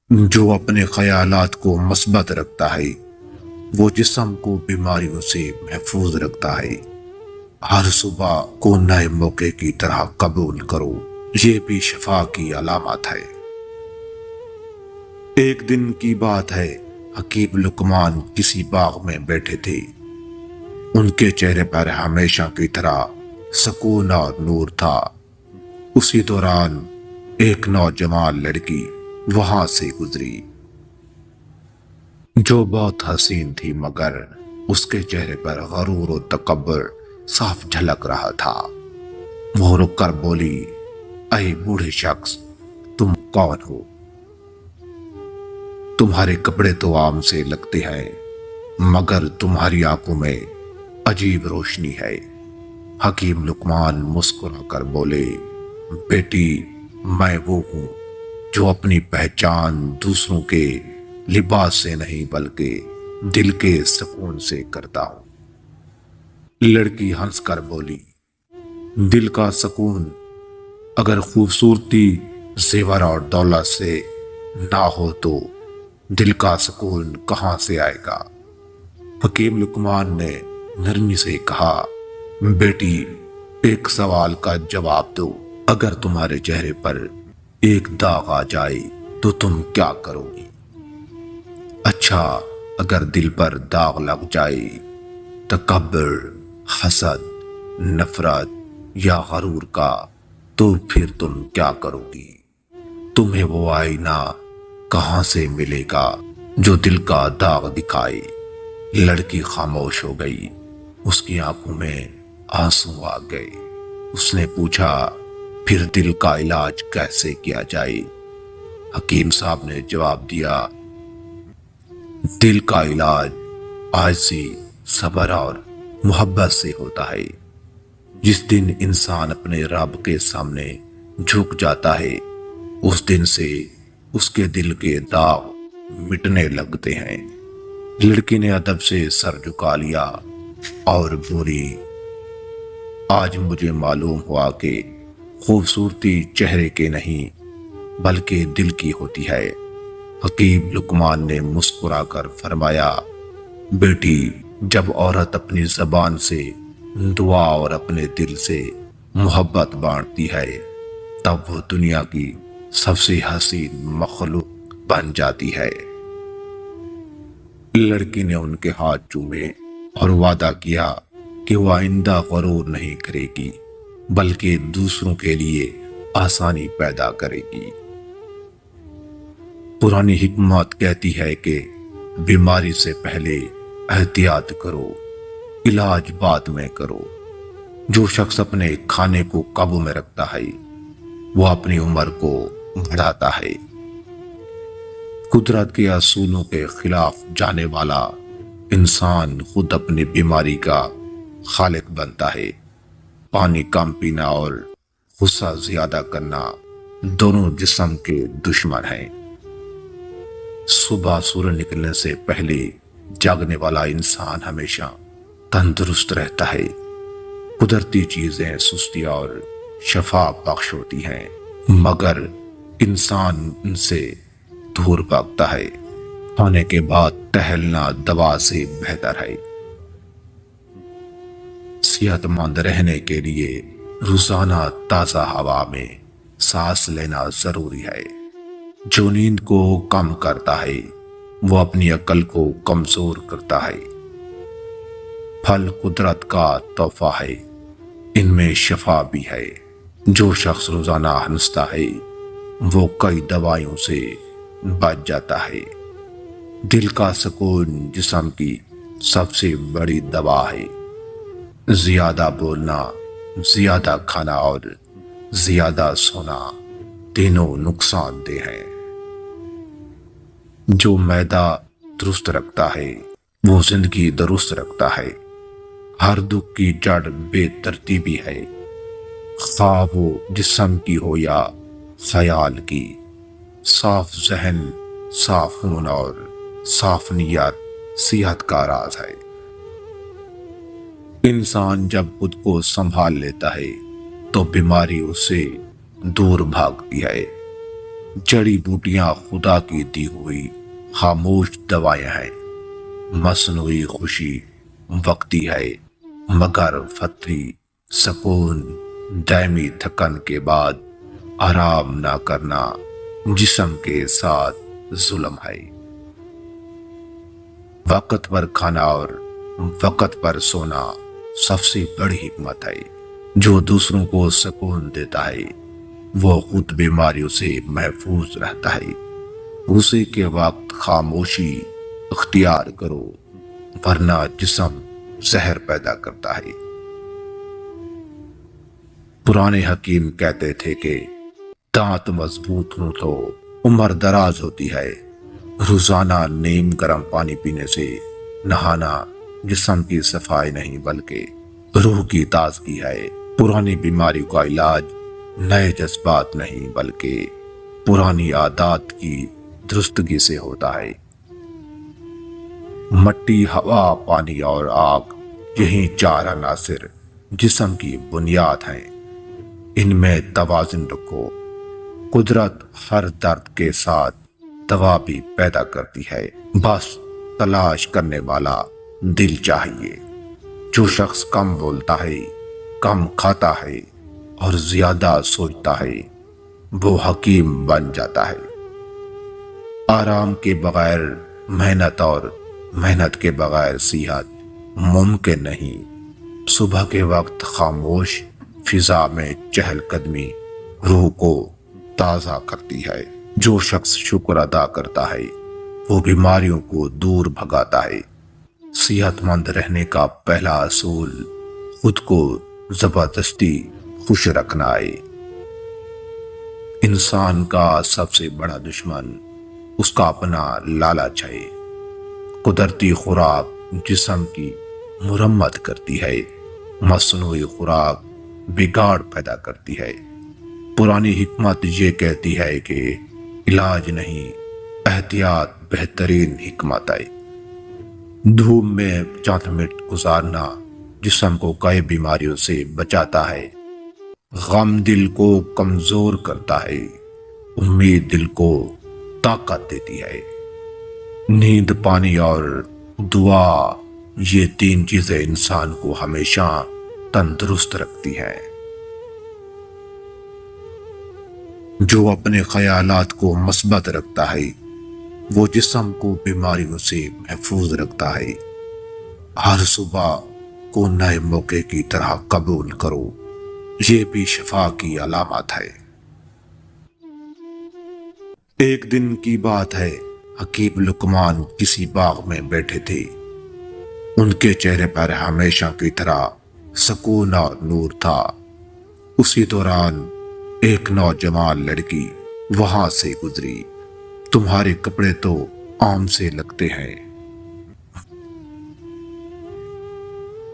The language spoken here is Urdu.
جو اپنے خیالات کو مثبت رکھتا ہے وہ جسم کو بیماریوں سے محفوظ رکھتا ہے۔ ہر صبح کو نئے موقع کی طرح قبول کرو، یہ بھی شفا کی علامت ہے۔ ایک دن کی بات ہے، حکیم لقمان کسی باغ میں بیٹھے تھے۔ ان کے چہرے پر ہمیشہ کی طرح سکون اور نور تھا۔ اسی دوران ایک نوجوان لڑکی وہاں سے گزری جو بہت حسین تھی، مگر اس کے چہرے پر غرور و تکبر صاف جھلک رہا تھا۔ وہ رک کر بولی، اے بوڑھے شخص، تم کون ہو؟ تمہارے کپڑے تو عام سے لگتے ہیں، مگر تمہاری آنکھوں میں عجیب روشنی ہے۔ حکیم لقمان مسکرا کر بولے، بیٹی، میں وہ ہوں جو اپنی پہچان دوسروں کے لباس سے نہیں بلکہ دل کے سکون سے کرتا ہوں۔ لڑکی ہنس کر بولی، دل کا سکون؟ اگر خوبصورتی، زیور اور دولت سے نہ ہو تو دل کا سکون کہاں سے آئے گا؟ حکیم لقمان نے نرمی سے کہا، بیٹی، ایک سوال کا جواب دو، اگر تمہارے چہرے پر ایک داغ آ جائے تو تم کیا کرو گی؟ اچھا، اگر دل پر داغ لگ جائے، تکبر، حسد، نفرت یا غرور کا، تو پھر تم کیا کرو گی؟ تمہیں وہ آئینہ کہاں سے ملے گا جو دل کا داغ دکھائے؟ لڑکی خاموش ہو گئی، اس کی آنکھوں میں آنسو آ گئے۔ اس نے پوچھا، پھر دل کا علاج کیسے کیا جائے؟ حکیم صاحب نے جواب دیا، دل کا علاج عاجزی، صبر اور محبت سے ہوتا ہے۔ جس دن انسان اپنے رب کے سامنے جھک جاتا ہے، اس دن سے اس کے دل کے داغ مٹنے لگتے ہیں۔ لڑکی نے ادب سے سر جھکا لیا اور بولی، آج مجھے معلوم ہوا کہ خوبصورتی چہرے کے نہیں بلکہ دل کی ہوتی ہے۔ حکیم لقمان نے مسکرا کر فرمایا، بیٹی، جب عورت اپنی زبان سے دعا اور اپنے دل سے محبت بانٹتی ہے، تب وہ دنیا کی سب سے حسین مخلوق بن جاتی ہے۔ لڑکی نے ان کے ہاتھ چومے اور وعدہ کیا کہ وہ آئندہ غرور نہیں کرے گی بلکہ دوسروں کے لیے آسانی پیدا کرے گی۔ پرانی حکمت کہتی ہے کہ بیماری سے پہلے احتیاط کرو، علاج بعد میں کرو۔ جو شخص اپنے کھانے کو قابو میں رکھتا ہے وہ اپنی عمر کو بڑھاتا ہے۔ قدرت کے اصولوں کے خلاف جانے والا انسان خود اپنی بیماری کا خالق بنتا ہے۔ پانی کم پینا اور غصہ زیادہ کرنا دونوں جسم کے دشمن ہیں۔ صبح سورج نکلنے سے پہلے جاگنے والا انسان ہمیشہ تندرست رہتا ہے۔ قدرتی چیزیں سستی اور شفا بخش ہوتی ہیں، مگر انسان ان سے دور بھاگتا ہے۔ کھانے کے بعد ٹہلنا دوا سے بہتر ہے۔ صحت مند رہنے کے لیے روزانہ تازہ ہوا میں سانس لینا ضروری ہے۔ جو نیند کو کم کرتا ہے وہ اپنی عقل کو کمزور کرتا ہے۔ پھل قدرت کا تحفہ ہے، ان میں شفا بھی ہے۔ جو شخص روزانہ ہنستا ہے وہ کئی دوائیوں سے بچ جاتا ہے۔ دل کا سکون جسم کی سب سے بڑی دوا ہے۔ زیادہ بولنا، زیادہ کھانا اور زیادہ سونا تینوں نقصان دہ ہیں۔ جو معدہ درست رکھتا ہے وہ زندگی درست رکھتا ہے۔ ہر دکھ کی جڑ بے ترتیبی ہے، خواہ وہ جسم کی ہو یا خیال کی۔ صاف ذہن، صاف خون اور صاف نیت صحت کا راز ہے۔ انسان جب خود کو سنبھال لیتا ہے تو بیماری اس سے دور بھاگتی ہے۔ جڑی بوٹیاں خدا کی دی ہوئی خاموش دوائیں ہیں، مصنوعی خوشی وقتی ہے مگر فطری سکون دائمی تھکن کے بعد آرام نہ کرنا جسم کے ساتھ ظلم ہے۔ وقت پر کھانا اور وقت پر سونا سب سے بڑی حکمت ہے۔ جو دوسروں کو سکون دیتا ہے وہ خود بیماریوں سے محفوظ رہتا ہے۔ غصے کے وقت خاموشی اختیار کرو ورنہ جسم زہر پیدا کرتا ہے۔ پرانے حکیم کہتے تھے کہ دانت مضبوط ہوں تو عمر دراز ہوتی ہے۔ روزانہ نیم گرم پانی پینے سے نہانا جسم کی صفائی نہیں بلکہ روح کی تازگی ہے۔ پرانی بیماری کا علاج نئے جذبات نہیں بلکہ پرانی عادات کی درستگی سے ہوتا ہے۔ مٹی، ہوا، پانی اور آگ، یہی چار عناصر جسم کی بنیاد ہیں۔ ان میں توازن رکھو۔ قدرت ہر درد کے ساتھ دوا بھی پیدا کرتی ہے، بس تلاش کرنے والا دل چاہیے۔ جو شخص کم بولتا ہے، کم کھاتا ہے اور زیادہ سوچتا ہے وہ حکیم بن جاتا ہے۔ آرام کے بغیر محنت اور محنت کے بغیر صحت ممکن نہیں۔ صبح کے وقت خاموش فضا میں چہل قدمی روح کو تازہ کرتی ہے۔ جو شخص شکر ادا کرتا ہے وہ بیماریوں کو دور بھگاتا ہے۔ صحت مند رہنے کا پہلا اصول خود کو زبردستی خوش رکھنا ہے۔ انسان کا سب سے بڑا دشمن اس کا اپنا لالچ ہے۔ قدرتی خوراک جسم کی مرمت کرتی ہے، مصنوعی خوراک بگاڑ پیدا کرتی ہے۔ پرانی حکمت یہ کہتی ہے کہ علاج نہیں، احتیاط بہترین حکمت ہے۔ دھوپ میں چند منٹ گزارنا جسم کو کئی بیماریوں سے بچاتا ہے۔ غم دل کو کمزور کرتا ہے، امید دل کو طاقت دیتی ہے۔ نیند، پانی اور دعا، یہ تین چیزیں انسان کو ہمیشہ تندرست رکھتی ہیں۔ جو اپنے خیالات کو مثبت رکھتا ہے وہ جسم کو بیماریوں سے محفوظ رکھتا ہے۔ ہر صبح کو نئے موقع کی طرح قبول کرو، یہ بھی شفا کی علامت ہے۔ ایک دن کی بات ہے، حکیم لقمان کسی باغ میں بیٹھے تھے۔ ان کے چہرے پر ہمیشہ کی طرح سکون اور نور تھا۔ اسی دوران ایک نوجوان لڑکی وہاں سے گزری۔ تمہارے کپڑے تو عام سے لگتے ہیں،